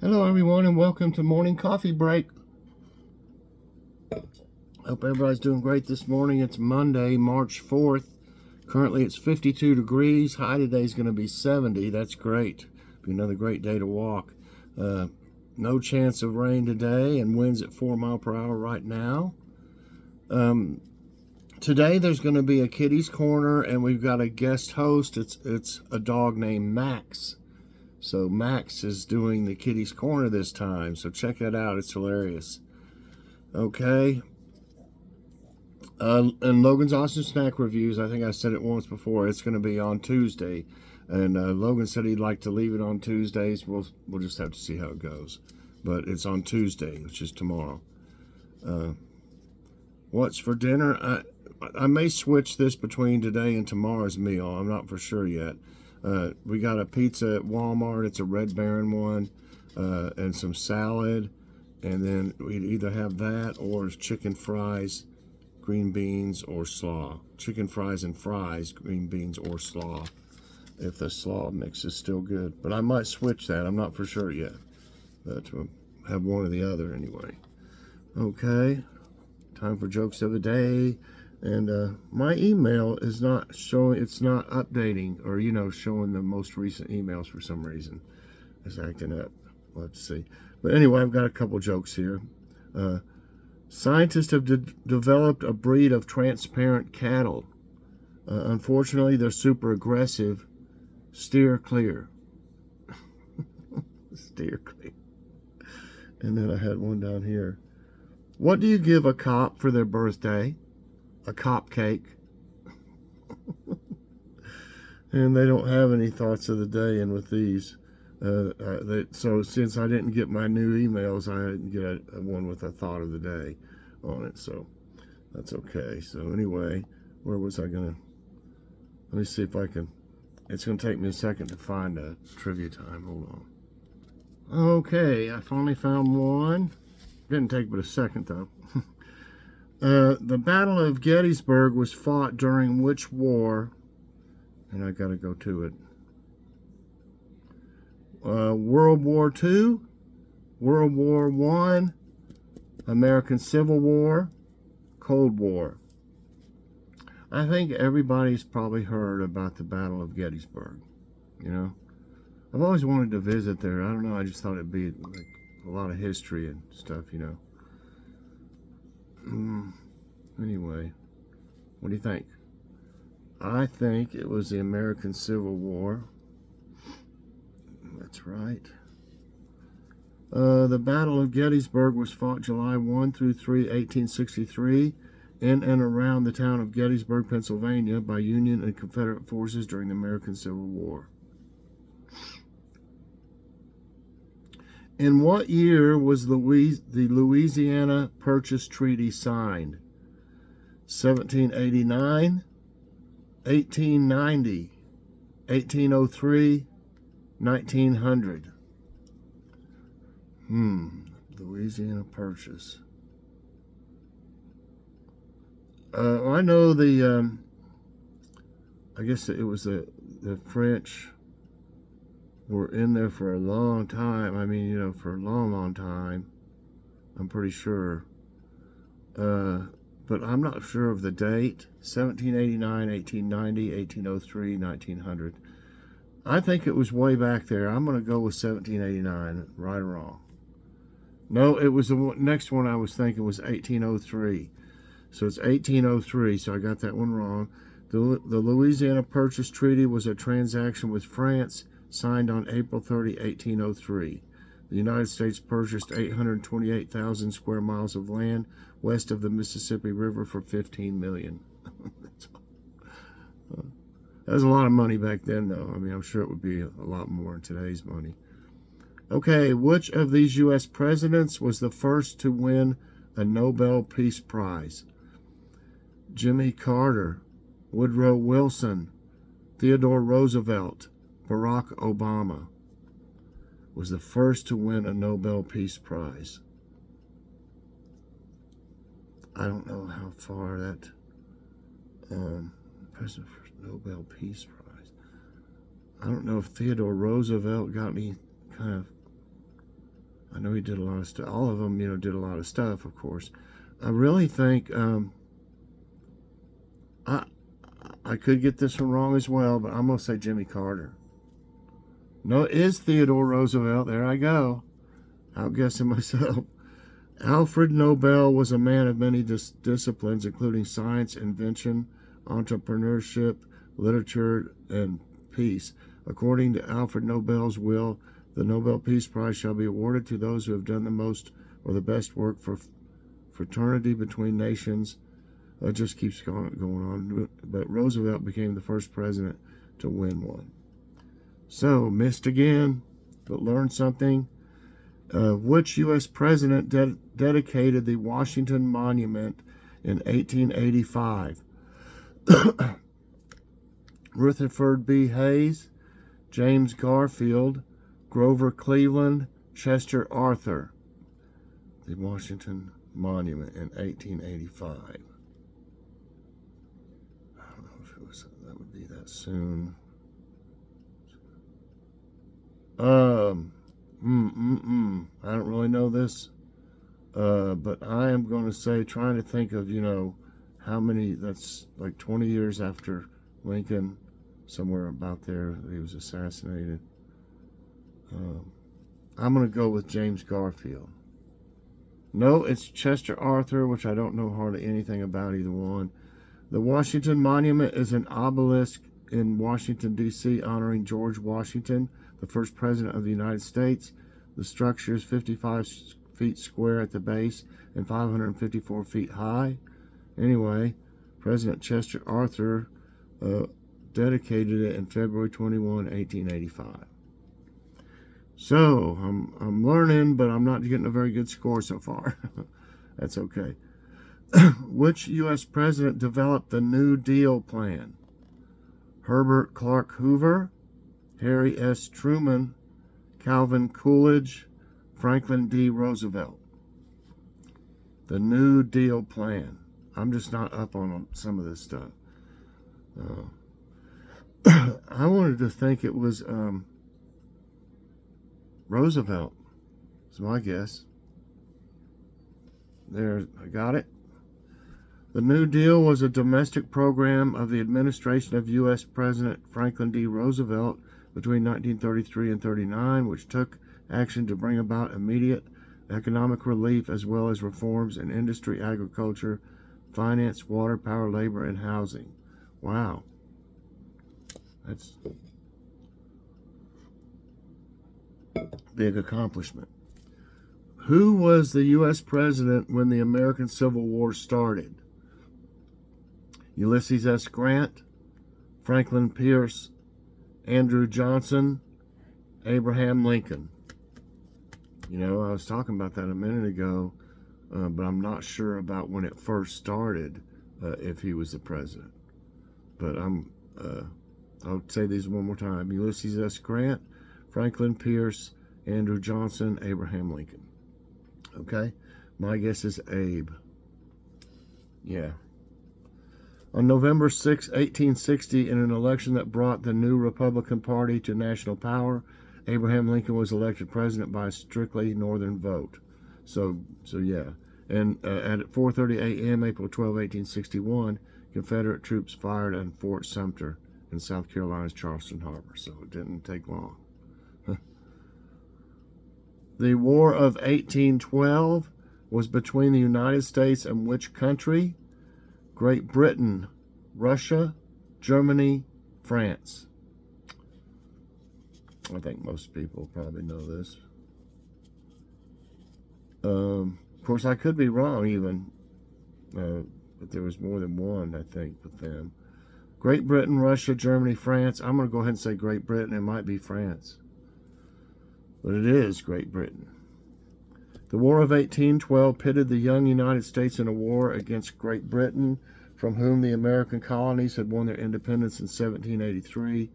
Hello, everyone, and welcome to Morning Coffee Break. Hope everybody's doing great this morning. It's Monday, March 4th. Currently, it's 52 degrees. High today is going to be 70. That's great. Be another great day to walk. No chance of rain today, and winds at 4 miles per hour right now. Today, there's going to be a Kitty's Corner, and we've got a guest host. It's a dog named Max. So Max is doing the Kitty's Corner this time. So check that out. It's hilarious. Okay. And Logan's Awesome Snack Reviews, I think I said it once before, it's going to be on Tuesday. And Logan said he'd like to leave it on Tuesdays. We'll just have to see how it goes. But it's on Tuesday, which is tomorrow. What's for dinner? I may switch this between today and tomorrow's meal. I'm not for sure yet. We got a pizza at Walmart. It's a Red Baron one. And some salad. And then we'd either have that or chicken fries, green beans, or slaw. Chicken fries and fries, green beans, or slaw. If the slaw mix is still good. But I might switch that. I'm not for sure yet. But we'll have one or the other anyway. Okay. Time for jokes of the day. And my email is not showing, it's not updating or, showing the most recent emails for some reason. It's acting up. We'll have to see. But anyway, I've got a couple jokes here. Scientists have developed a breed of transparent cattle. Unfortunately, they're super aggressive. Steer clear. Steer clear. And then I had one down here. What do you give a cop for their birthday? A cop cake. And they don't have any thoughts of the day in with these. So since I didn't get my new emails, I didn't get one with a thought of the day on it. So that's okay. So anyway, where was I going to? Let me see if I can. It's going to take me a second to find a trivia time. Hold on. Okay, I finally found one. Didn't take but a second, though. The Battle of Gettysburg was fought during which war? And I got to go to it. World War II, World War I, American Civil War, Cold War. I think everybody's probably heard about the Battle of Gettysburg. I've always wanted to visit there. I don't know. I just thought it'd be like a lot of history and stuff. Anyway, what do you think? I think it was the American Civil War. That's right. The Battle of Gettysburg was fought July 1 through 3, 1863, in and around the town of Gettysburg, Pennsylvania, by Union and Confederate forces during the American Civil War. In what year was the Louisiana Purchase Treaty signed? 1789, 1890, 1803, 1900. Louisiana Purchase. I know I guess it was the French were in there for a long time. I mean, for a long, long time. I'm pretty sure. But I'm not sure of the date. 1789, 1890, 1803, 1900. I think it was way back there. I'm going to go with 1789, right or wrong. No, it was the next one I was thinking was 1803. So it's 1803, so I got that one wrong. The Louisiana Purchase Treaty was a transaction with France signed on April 30, 1803. The United States purchased 828,000 square miles of land west of the Mississippi River for $15 million. That was a lot of money back then, though. I'm sure it would be a lot more in today's money. Okay, which of these U.S. presidents was the first to win a Nobel Peace Prize? Jimmy Carter, Woodrow Wilson, Theodore Roosevelt, Barack Obama was the first to win a Nobel Peace Prize. I don't know how far that President for Nobel Peace Prize. I don't know if Theodore Roosevelt got any kind of I know he did a lot of stuff. All of them, did a lot of stuff, of course. I really think I I could get this one wrong as well, but I'm gonna say Jimmy Carter. No, it is Theodore Roosevelt. There I go. Outguessing myself. Alfred Nobel was a man of many disciplines, including science, invention, entrepreneurship, literature, and peace. According to Alfred Nobel's will, the Nobel Peace Prize shall be awarded to those who have done the most or the best work for fraternity between nations. It just keeps going on. But Roosevelt became the first president to win one. So, missed again, but learned something. Which U.S. president dedicated the Washington Monument in 1885? Rutherford B. Hayes, James Garfield, Grover Cleveland, Chester Arthur. The Washington Monument in 1885. I don't know if that would be that soon. I don't really know this, but I am going to say, trying to think of, how many, that's like 20 years after Lincoln, somewhere about there, he was assassinated. I'm going to go with James Garfield. No, it's Chester Arthur, which I don't know hardly anything about either one. The Washington Monument is an obelisk in Washington, D.C., honoring George Washington, the first president of the United States. The structure is 55 feet square at the base and 554 feet high. Anyway, President Chester Arthur dedicated it in February 21, 1885. So, I'm learning, but I'm not getting a very good score so far. That's okay. Which U.S. president developed the New Deal plan? Herbert Clark Hoover, Harry S. Truman, Calvin Coolidge, Franklin D. Roosevelt. The New Deal plan. I'm just not up on some of this stuff. I wanted to think it was Roosevelt. That's my guess. There, I got it. The New Deal was a domestic program of the administration of U.S. President Franklin D. Roosevelt between 1933 and 39, which took action to bring about immediate economic relief as well as reforms in industry, agriculture, finance, water, power, labor, and housing. Wow. That's big accomplishment. Who was the U.S. president when the American Civil War started? Ulysses S. Grant, Franklin Pierce, Andrew Johnson, Abraham Lincoln. I was talking about that a minute ago, but I'm not sure about when it first started, if he was the president. But I'll say these one more time. Ulysses S. Grant, Franklin Pierce, Andrew Johnson, Abraham Lincoln. Okay? My guess is Abe. Yeah. On November 6, 1860, in an election that brought the new Republican Party to national power, Abraham Lincoln was elected president by a strictly northern vote. So yeah. And at 4:30 a.m., April 12, 1861, Confederate troops fired on Fort Sumter in South Carolina's Charleston Harbor. So it didn't take long. The War of 1812 was between the United States and which country? Great Britain, Russia, Germany, France. I think most people probably know this. Of course, I could be wrong even, but there was more than one, I think, with them. Great Britain, Russia, Germany, France. I'm going to go ahead and say Great Britain. It might be France. But it is Great Britain. The War of 1812 pitted the young United States in a war against Great Britain, from whom the American colonies had won their independence in 1783.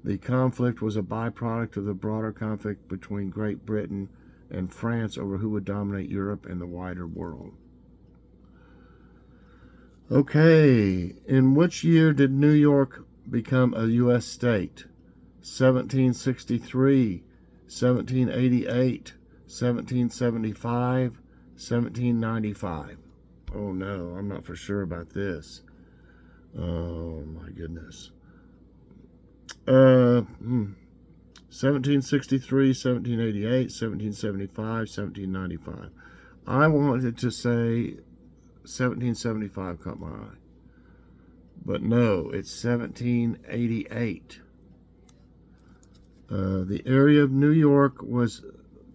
The conflict was a byproduct of the broader conflict between Great Britain and France over who would dominate Europe and the wider world. Okay, in which year did New York become a U.S. state? 1763, 1788, 1775, 1795. Oh no, I'm not for sure about this. Oh my goodness. 1763, 1788, 1775, 1795. I wanted to say 1775 caught my eye. But no, it's 1788. The area of New York was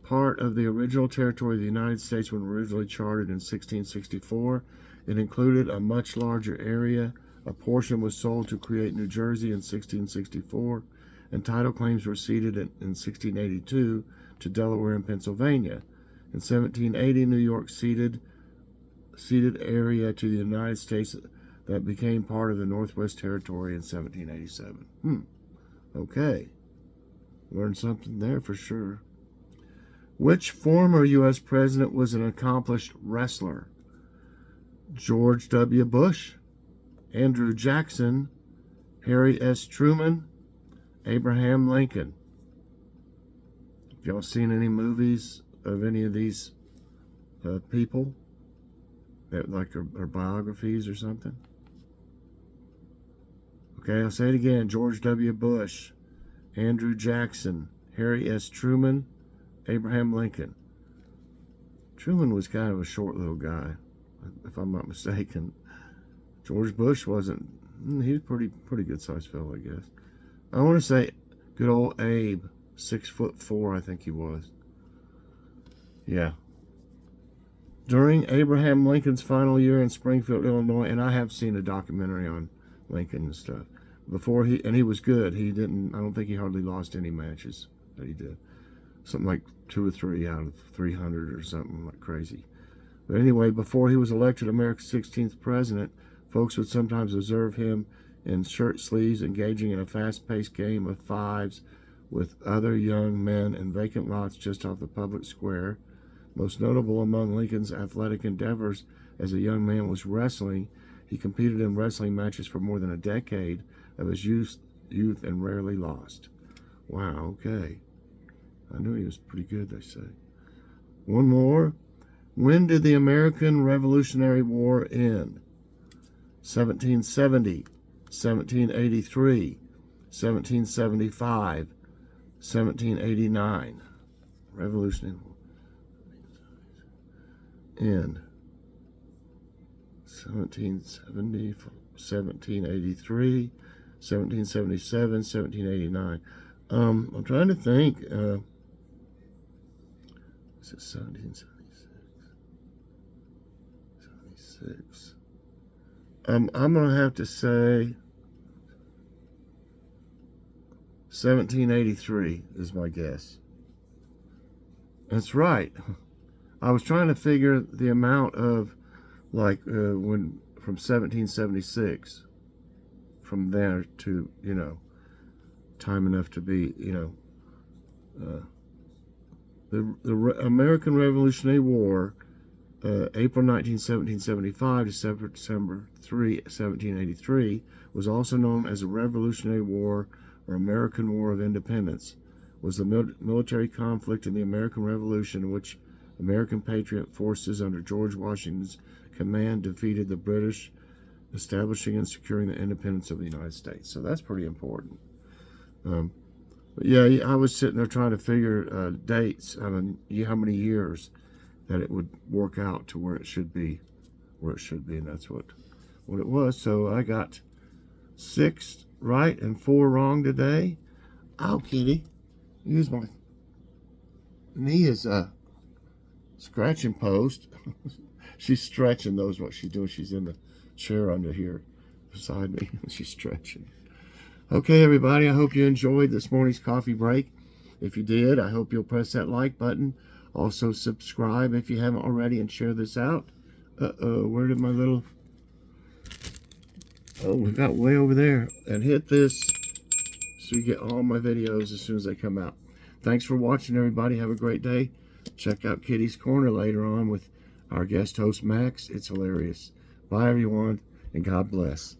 part of the original territory of the United States when originally chartered in 1664. It included a much larger area. A portion was sold to create New Jersey in 1664, and title claims were ceded in 1682 to Delaware and Pennsylvania. In 1780, New York ceded area to the United States that became part of the Northwest Territory in 1787. Okay. Learned something there for sure. Which former U.S. president was an accomplished wrestler? George W. Bush, Andrew Jackson, Harry S. Truman, Abraham Lincoln. Have y'all seen any movies of any of these people? That like are biographies or something? Okay, I'll say it again. George W. Bush, Andrew Jackson, Harry S. Truman, Abraham Lincoln. Truman was kind of a short little guy, if I'm not mistaken. George Bush wasn't. He was pretty good sized fellow, I guess. I want to say good old Abe, 6'4", I think he was. Yeah. During Abraham Lincoln's final year in Springfield, Illinois, and I have seen a documentary on Lincoln and stuff. He was good. I don't think he hardly lost any matches that he did. Something like 2 or 3 out of 300 or something like crazy. But anyway, before he was elected America's 16th president, folks would sometimes observe him in shirt sleeves engaging in a fast-paced game of fives with other young men in vacant lots just off the public square. Most notable among Lincoln's athletic endeavors as a young man was wrestling. He competed in wrestling matches for more than a decade of his youth and rarely lost. Wow, okay. I knew he was pretty good, they say. One more. When did the American Revolutionary War end? 1770, 1783, 1775, 1789. Revolutionary War. End. 1770, 1783, 1777, 1789. I'm trying to think. Is it 1776? 76. I'm going to have to say 1783 is my guess. That's right. I was trying to figure the amount of, like, when from 1776, from there to, time enough to be, the American Revolutionary War, April 19, 1775 to December 3, 1783, was also known as the Revolutionary War or American War of Independence, was the military conflict in the American Revolution in which American patriot forces under George Washington's command defeated the British, establishing and securing the independence of the United States. So that's pretty important. But yeah, I was sitting there trying to figure dates. I mean, how many years that it would work out to where it should be, and that's what it was. So I got 6 right and 4 wrong today. Oh, kitty, use my knee as a scratching post. She's stretching. Those what she's doing. She's in the chair under here beside me. She's stretching. Okay, everybody, I hope you enjoyed this morning's coffee break. If you did, I hope you'll press that like button. Also, subscribe if you haven't already and share this out. Where did my little... Oh, we got way over there. And hit this so you get all my videos as soon as they come out. Thanks for watching, everybody. Have a great day. Check out Kitty's Corner later on with our guest host, Max. It's hilarious. Bye, everyone, and God bless.